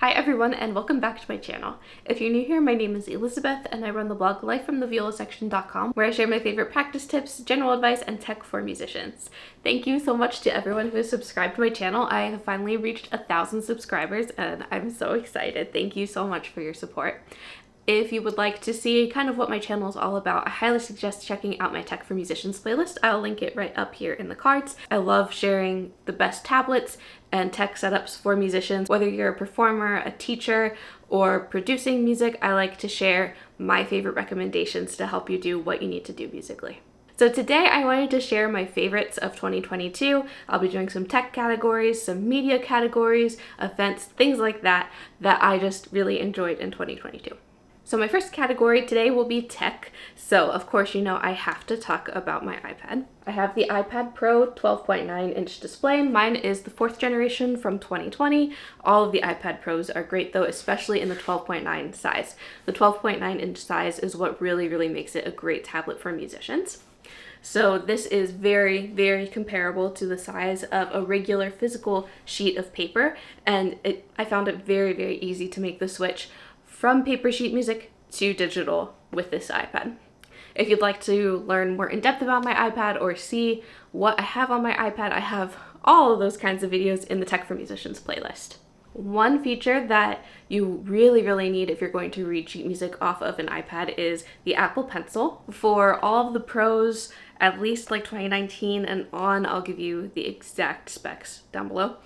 Hi everyone and welcome back to my channel. If you're new here, my name is Elizabeth and I run the blog lifefromtheviola.com where I share my favorite practice tips, general advice, and tech for musicians. Thank you so much to everyone who has subscribed to my channel. I have finally reached 1,000 subscribers and I'm so excited. Thank you so much for your support. If you would like to see kind of what my channel is all about, I highly suggest checking out my Tech for Musicians playlist. I'll link it right up here in the cards. I love sharing the best tablets and tech setups for musicians. Whether you're a performer, a teacher, or producing music, I like to share my favorite recommendations to help you do what you need to do musically. So today I wanted to share my favorites of 2022. I'll be doing some tech categories, some media categories, events, things like that I just really enjoyed in 2022. So my first category today will be tech. So of course, you know, I have to talk about my iPad. I have the iPad Pro 12.9-inch display. Mine is the 4th generation from 2020. All of the iPad Pros are great though, especially in the 12.9 size. The 12.9-inch size is what really makes it a great tablet for musicians. So this is very comparable to the size of a regular physical sheet of paper, and I found it very easy to make the switch from paper sheet music to digital with this iPad. If you'd like to learn more in depth about my iPad or see what I have on my iPad, I have all of those kinds of videos in the Tech for Musicians playlist. One feature that you really need if you're going to read sheet music off of an iPad is the Apple Pencil. For all of the pros, at least like 2019 and on, I'll give you the exact specs down below.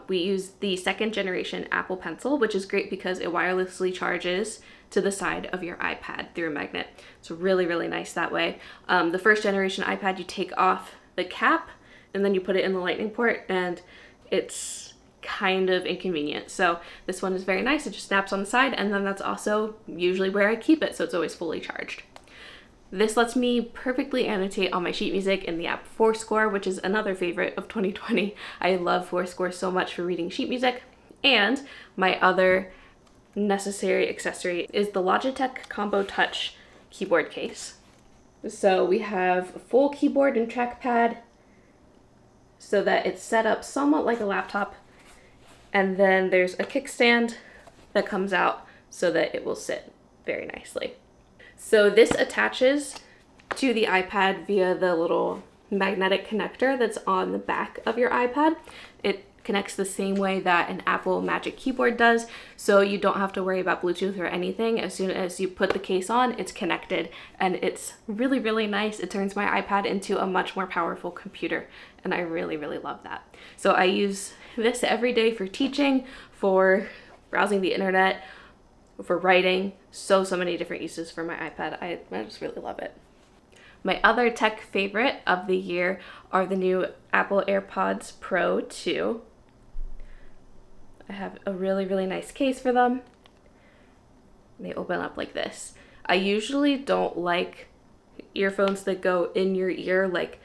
We use the 2nd generation Apple Pencil, which is great because it wirelessly charges to the side of your iPad through a magnet. It's really nice that way. The 1st generation iPad, you take off the cap and then you put it in the lightning port, and it's kind of inconvenient. So this one is very nice. It just snaps on the side, and then that's also usually where I keep it, so it's always fully charged. This lets me perfectly annotate all my sheet music in the app Forscore, which is another favorite of 2020. I love Forscore so much for reading sheet music. And my other necessary accessory is the Logitech Combo Touch keyboard case. So we have a full keyboard and trackpad so that it's set up somewhat like a laptop. And then there's a kickstand that comes out so that it will sit very nicely. So this attaches to the iPad via the little magnetic connector that's on the back of your iPad. It connects the same way that an Apple Magic Keyboard does, so you don't have to worry about Bluetooth or anything. As soon as you put the case on, it's connected, and it's really nice. It turns my iPad into a much more powerful computer, and I really love that. So I use this every day for teaching, for browsing the internet, for writing, so many different uses for my iPad. I just really love it. My other tech favorite of the year are the new Apple AirPods Pro 2. I have a really nice case for them. They open up like this. I usually don't like earphones that go in your ear, like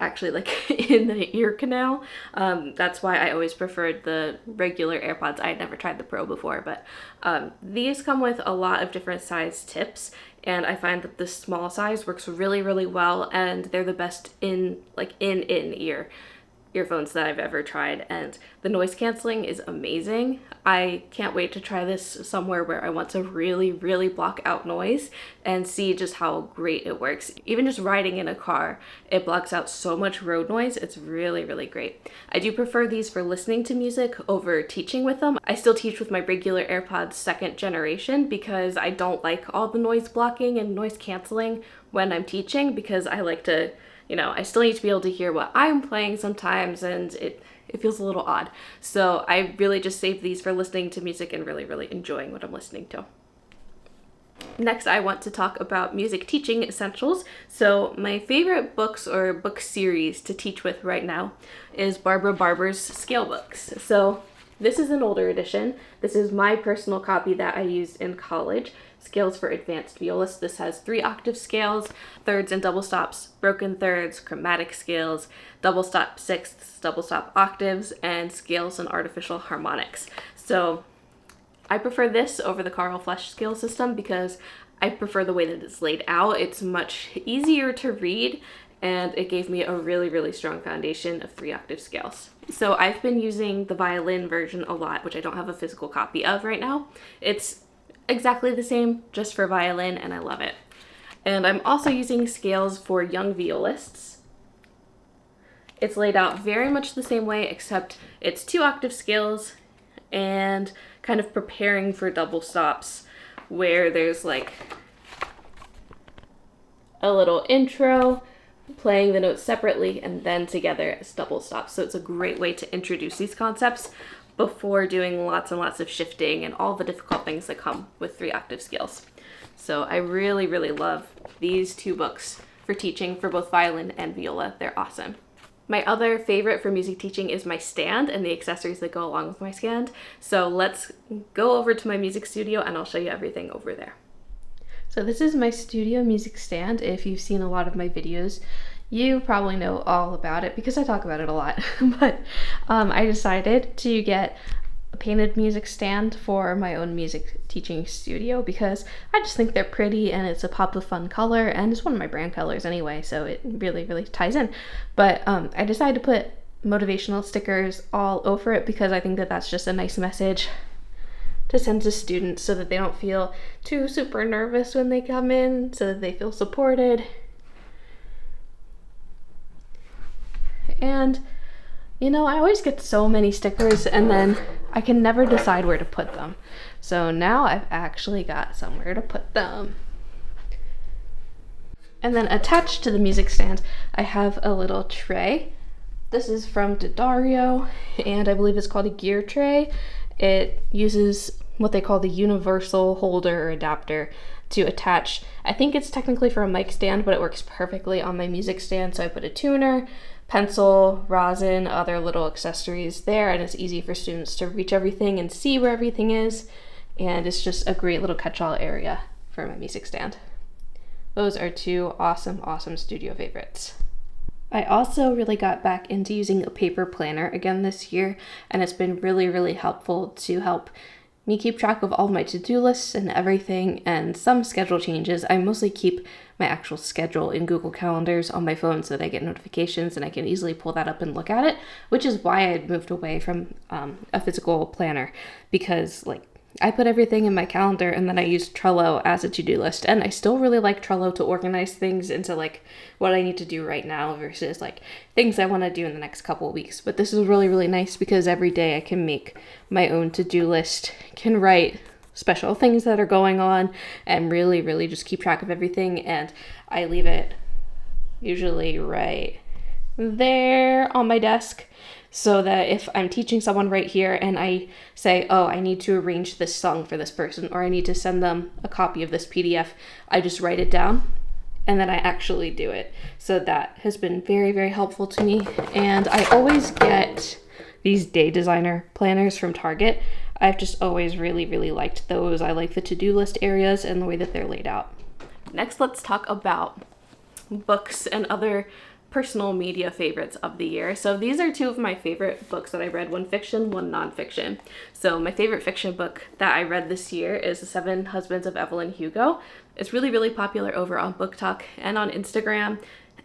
actually in the ear canal. That's why I always preferred the regular AirPods. I had never tried the Pro before, but these come with a lot of different size tips, and I find that the small size works really well, and they're the best in ear earphones that I've ever tried, and the noise canceling is amazing. I can't wait to try this somewhere where I want to really block out noise and see just how great it works. Even just riding in a car, it blocks out so much road noise. It's really great. I do prefer these for listening to music over teaching with them. I still teach with my regular AirPods 2nd generation because I don't like all the noise blocking and noise canceling when I'm teaching, because I like to, you know, I still need to be able to hear what I'm playing sometimes, and it feels a little odd. So I really just save these for listening to music and really enjoying what I'm listening to. Next, I want to talk about music teaching essentials. So my favorite books or book series to teach with right now is Barbara Barber's scale books. So this is an older edition. This is my personal copy that I used in college. Scales for Advanced Violists. This has 3 octave scales, thirds and double stops, broken thirds, chromatic scales, double stop sixths, double stop octaves, and scales and artificial harmonics. So I prefer this over the Carl Flesch scale system because I prefer the way that it's laid out. It's much easier to read, and it gave me a really, really strong foundation of 3-octave scales. So I've been using the violin version a lot, which I don't have a physical copy of right now. It's exactly the same, just for violin, and I love it. And I'm also using scales for young violists. It's laid out very much the same way, except it's 2-octave scales and kind of preparing for double stops, where there's like a little intro, playing the notes separately, and then together as double stops. So it's a great way to introduce these concepts before doing lots and lots of shifting and all the difficult things that come with 3-octave scales. So I really, really love these 2 books for teaching for both violin and viola. They're awesome. My other favorite for music teaching is my stand and the accessories that go along with my stand. So let's go over to my music studio and I'll show you everything over there. So this is my studio music stand. If you've seen a lot of my videos, you probably know all about it because I talk about it a lot. But I decided to get a painted music stand for my own music teaching studio because I just think they're pretty and it's a pop of fun color, and it's one of my brand colors anyway, so it really, really ties in. But I decided to put motivational stickers all over it because I think that that's just a nice message to send to students so that they don't feel too super nervous when they come in, so that they feel supported. And you know, I always get so many stickers and then I can never decide where to put them. So now I've actually got somewhere to put them. And then attached to the music stand, I have a little tray. This is from Daddario, and I believe it's called a Gliere tray. It uses what they call the universal holder or adapter to attach. I think it's technically for a mic stand, but it works perfectly on my music stand. So I put a tuner, pencil, rosin, other little accessories there, and it's easy for students to reach everything and see where everything is. And it's just a great little catch-all area for my music stand. Those are 2 awesome, awesome studio favorites. I also really got back into using a paper planner again this year, and it's been really, really helpful to help me keep track of all my to-do lists and everything, and some schedule changes. I mostly keep my actual schedule in Google Calendars on my phone so that I get notifications and I can easily pull that up and look at it, which is why I moved away from a physical planner, because like I put everything in my calendar and then I use Trello as a to-do list, and I still really like Trello to organize things into like what I need to do right now versus like things I want to do in the next couple of weeks. But this is really, really nice because every day I can make my own to-do list, can write special things that are going on, and really, really just keep track of everything. And I leave it usually right there on my desk, so that if I'm teaching someone right here and I say, oh, I need to arrange this song for this person, or I need to send them a copy of this PDF, I just write it down and then I actually do it. So that has been very, very helpful to me. And I always get these day designer planners from Target. I've just always really, really liked those. I like the to-do list areas and the way that they're laid out. Next, let's talk about books and other personal media favorites of the year. So these are 2 of my favorite books that I read, one fiction, one nonfiction. So my favorite fiction book that I read this year is The 7 Husbands of Evelyn Hugo. It's really, really popular over on Book Talk and on Instagram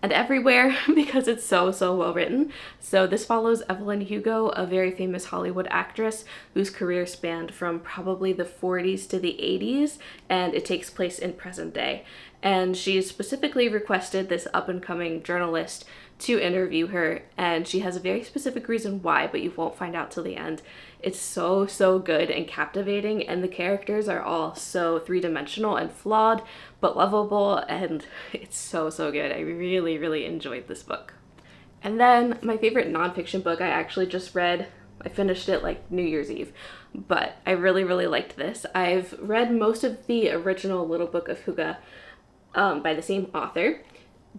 and everywhere because it's so, so well written. So this follows Evelyn Hugo, a very famous Hollywood actress whose career spanned from probably the 40s to the 80s, and it takes place in present day. And she specifically requested this up-and-coming journalist to interview her, and she has a very specific reason why, but you won't find out till the end. It's so, so good and captivating, and the characters are all so three-dimensional and flawed, but lovable, and it's so, so good. I really, really enjoyed this book. And then my favorite nonfiction book I actually just read. I finished it like New Year's Eve, but I really, really liked this. I've read most of the original Little Book of Huga by the same author,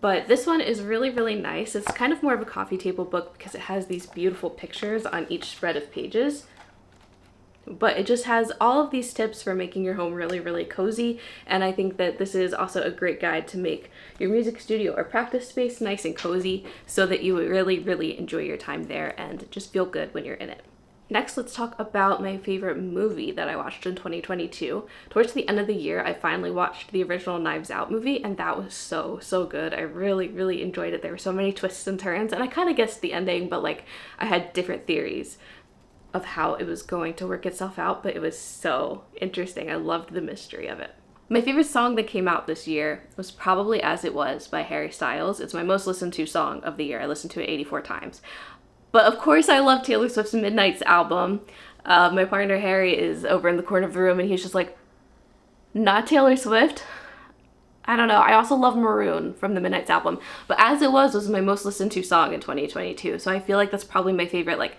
but this one is really, really nice. It's kind of more of a coffee table book because it has these beautiful pictures on each spread of pages, but it just has all of these tips for making your home really, really cozy. And I think that this is also a great guide to make your music studio or practice space nice and cozy so that you really, really enjoy your time there and just feel good when you're in it. Next, let's talk about my favorite movie that I watched in 2022. Towards the end of the year, I finally watched the original Knives Out movie, and that was so good. I really enjoyed it. There were so many twists and turns, and I kind of guessed the ending, but like I had different theories of how it was going to work itself out, but it was so interesting. I loved the mystery of it. My favorite song that came out this year was probably As It Was by Harry Styles. It's my most listened to song of the year. I listened to it 84 times. But of course I love Taylor Swift's Midnight's album. My partner Harry is over in the corner of the room and he's just like, not Taylor Swift? I don't know. I also love Maroon from the Midnight's album. But As It Was my most listened to song in 2022. So I feel like that's probably my favorite like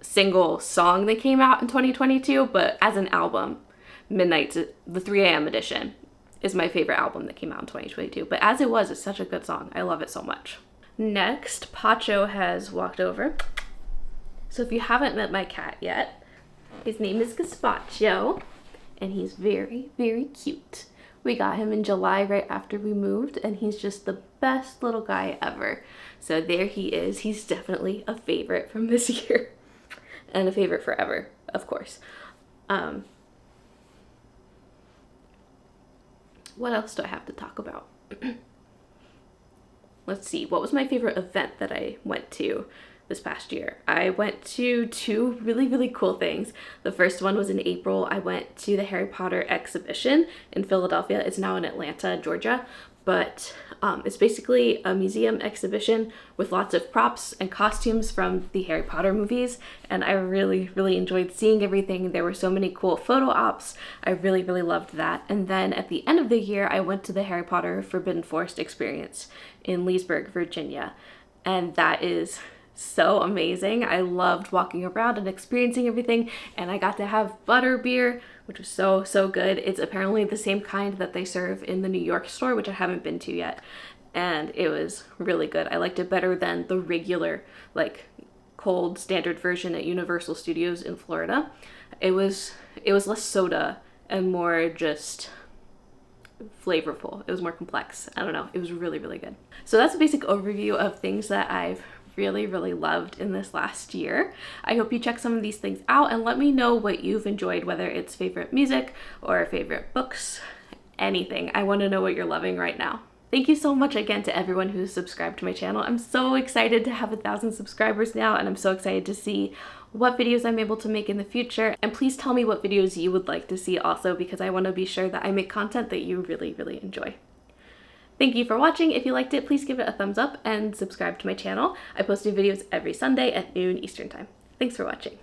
single song that came out in 2022. But as an album, Midnight's, the 3 a.m. edition, is my favorite album that came out in 2022. But As It Was is such a good song. I love it so much. Next, Pacho has walked over. So if you haven't met my cat yet, his name is Gazpacho, and he's very cute. We got him in July right after we moved, and he's just the best little guy ever. So there he is. He's definitely a favorite from this year, and a favorite forever, of course. What else do I have to talk about? Let's see, what was my favorite event that I went to this past year? I went to 2 really cool things. The first one was in April. I went to the Harry Potter exhibition in Philadelphia. It's now in Atlanta, Georgia, but it's basically a museum exhibition with lots of props and costumes from the Harry Potter movies, and I really enjoyed seeing everything. There were so many cool photo ops. I really loved that. And then at the end of the year, I went to the Harry Potter Forbidden Forest experience in Leesburg, Virginia, and that is so amazing. I loved walking around and experiencing everything, and I got to have butterbeer, which was so good. It's apparently the same kind that they serve in the New York store, which I haven't been to yet, and it was really good. I liked it better than the regular, like, cold standard version at Universal Studios in Florida. It was less soda and more just flavorful. It was more complex. I don't know. It was really good. So that's a basic overview of things that I've really loved in this last year. I hope you check some of these things out and let me know what you've enjoyed, whether it's favorite music or favorite books, anything. I want to know what you're loving right now. Thank you so much again to everyone who's subscribed to my channel. I'm so excited to have 1,000 subscribers now, and I'm so excited to see what videos I'm able to make in the future. And please tell me what videos you would like to see also, because I want to be sure that I make content that you really enjoy. Thank you for watching. If you liked it, please give it a thumbs up and subscribe to my channel. I post new videos every Sunday at noon Eastern Time. Thanks for watching.